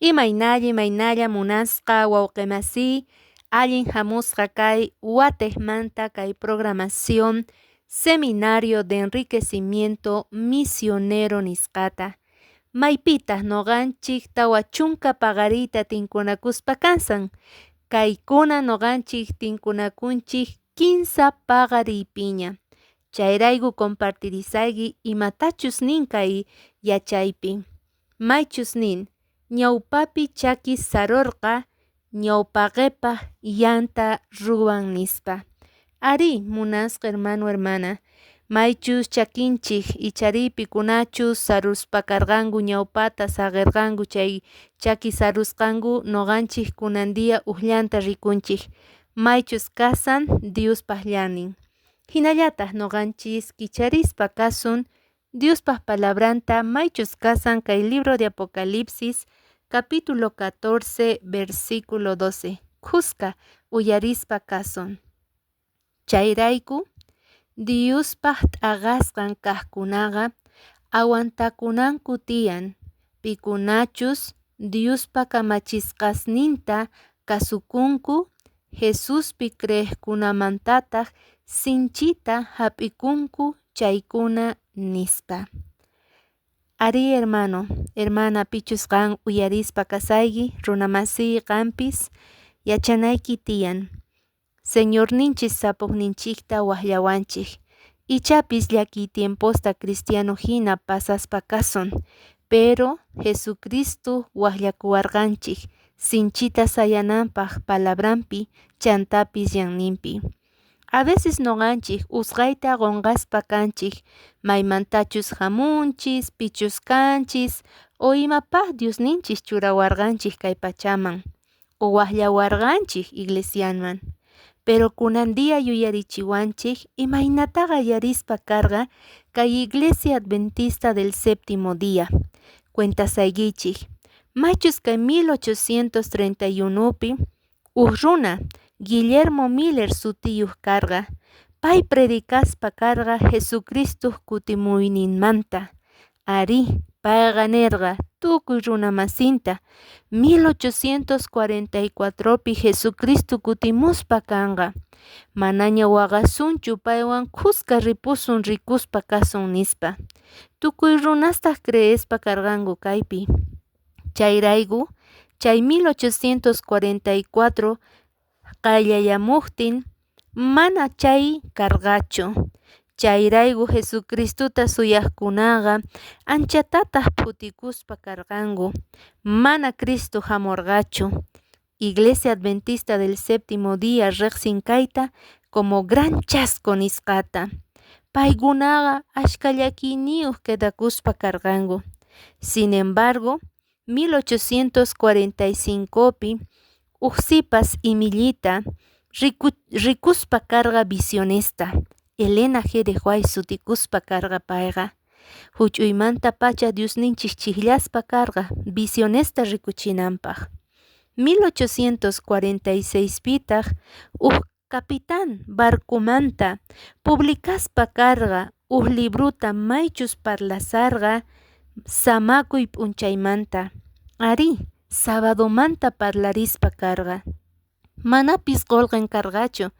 Imaynalla munasqa wawqimasi, allin hamusqa kay watejmanta kay programación Seminario de Enriquecimiento Misionero nisqata. Maypitaq noqanchik tawa chunka pagariyta tinkunakuspa kansan. Kaykuna noqanchik tinkunakunchik kinsa pagariypiña. Chayrayku compartirisayki imatachus nin kay yachaypi. Maychus nin, ñawpapi chaki sarurqa ñawpaqipaq yanta ruwan nispa. Ari munasqa hermano hermana, maychus chakinchik ichariypi kunachus saruspakarqanku ñawpata saqirqanku chay chaki sarusqanku noqanchik kunandia llanta rikunchik. Maychus kasan Diospaq llanin. Hinallataq noqanchis kicharispa kasun Diospaq palabranta maychus kasan kay libro de Apocalipsis capítulo 14 versículo 12. Kuska uyarispa kasun. Chayrayku Diospaq t'aqasqan kaqkunaqa awantakunanku tiyan, pikunachus Diospa kamachisqasninta kasukunku, Jesuspi creqkunamantataq sinchita hap'ikunku chaykuna nispa. Ari hermano, hermana pichus qan uyarispa kasayki, runamasi qampis yachanayki tiyan. Señor ninchis sapuqninchikta waqllawanchik. Ichapis llaki tiemposta cristiano hina pasaspa kasun, pero Jesucristo waqllakuwarqanchik sinchita sayananpaq palabrampi chantapis llanninpi. A veces noqanchik usqayta qunqaspa kanchik, maymantachus hamunchis, pichus kanchis, o imapaq Dios ninchis churawarqanchik kay pachaman, o waqllawarqanchik iglesiaman. Pero kunandia yuyarichiwanchik imaynataqa yarispa karqa kay Iglesia Adventista del Séptimo Día. Cuentasaykichik, maychus kay 1831pi runa Guillermo Miller sutiyuq karqa, pay predikaspa karqa Jesucristo kutimuyninmanta. Ari, payqa nirqa tukuy runa masinta 1844pi Jesucristo kutimuspa kanqa. Manaña waqasunchu paywan kuska ripusun rikuspa kasun nispa. Tukuy runastaq creespa karqanku kaypi. Chayrayku, chay 1844 qallayamuqtin mana chay karqachu. Chayrayku Jesucristuta suyaqkunaqa anchatataq putikuspa karqanku, mana Cristo hamurqachu. Iglesia Adventista del Séptimo Día riqsin kayta como gran chasco nisqata. Paykunaqa ashkallakiniyuq quedakuspa karqanku. Sin embargo, 1845pi uqsipas imillita rikuspa karqa visionista. Elena G. de White sutikuspa karqa payqa. Huch'uymanta pacha Dios ninchis chiklaspa karqa visionista rikuchinanpaq. 1846pitaq capitán barcumanta publicaspa karqa libruta maychus parlasarqa samakuy p'unchaymanta. Ari, sabadomanta parlarispa karqa. Manapis qolqen karqachu,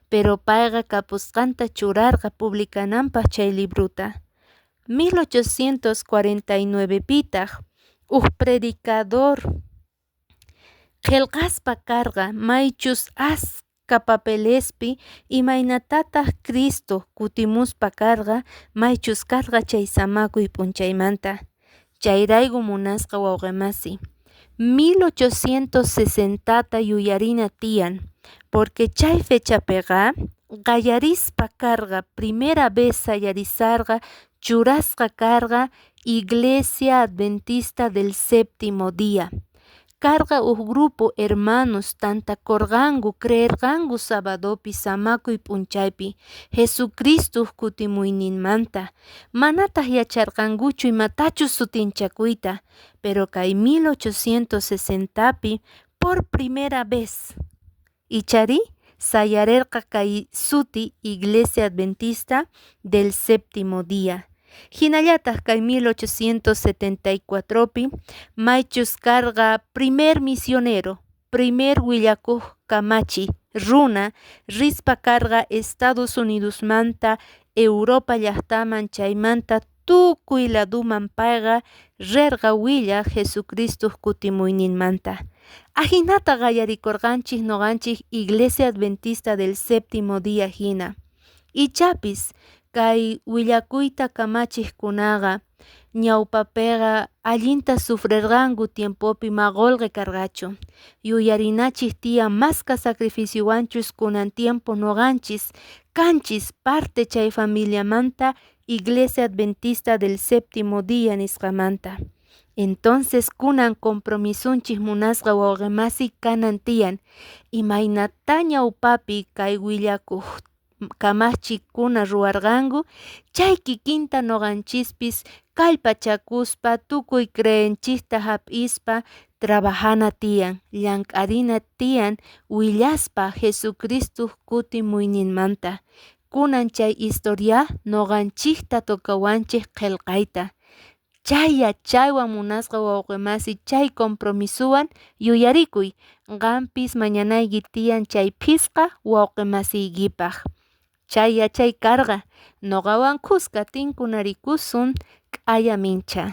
pero payqa kapusqanta churarqa publicananpaq chay libruta. 1849pitaq predicador qillqaspa karqa maychus aska papelespi imaynatataq Cristo kutimuspa karqa maychus karqa chay samakuy p'unchaymanta. Chayrayku munasqa wawqimasi, 1860ta yuyarina tiyan, porque chay fechapiqa qallarispa karqa primera vez sayarisarqa churasqa karqa Iglesia Adventista del Séptimo Día. Karqa grupo hermanos tantakurqanku creerqanku sabadopi samakuy p'unchaypi Jesucristo kutimuyninmanta. Manataq yacharqankuchu imatachus sutinchakuyta, pero kay 1860pi por primera vez ichari sayarirqa kay suti Iglesia Adventista del Séptimo Día. Hinallataq kay 1874pi maychus karqa primer misionero, primer willakuq kamachi runa rispa karqa Estados Unidosmanta Europa llaqtaman chaymanta tukuy laduman payqa rirqa willaq Jesucristo kutimuyninmanta. Ahinata qayarikurqanchik noqanchik Iglesia Adventista del Séptimo Día hina. Ichapis kay willakuyta kamachikkunaqa ñawpapiqa allinta sufrirqanku tiempopi maqolqe karqachu. Yuyarinachik tiyan masca sacrificiowanchus kunan tiempo noqanchis kanchis parte chay familiamanta Iglesia Adventista del Séptimo Día nisqamanta. Entonces kunan compromisunchik munasqa wawqimasi kanan tiyan imaynata ñawpapi kay willakuq kamachikuna ruwarqanku chay kikinta noqanchispis kallpachakuspa tukuy creenchikta hap'ispa trabajana tiyan, llank'arina tiyan willaspa Jesucristo kutimuyninmanta. Kunan chay historia noqanchikta tukawanchik qillqayta. Chay yachaywan munasqa wawqimasi chay compromisowan yuyarikuy qampis mañanayki tiyan chay phisqa wawqimasiykipaq. Chay yachay karqa noqawan kuska tinkunarikusun k'aya mincha.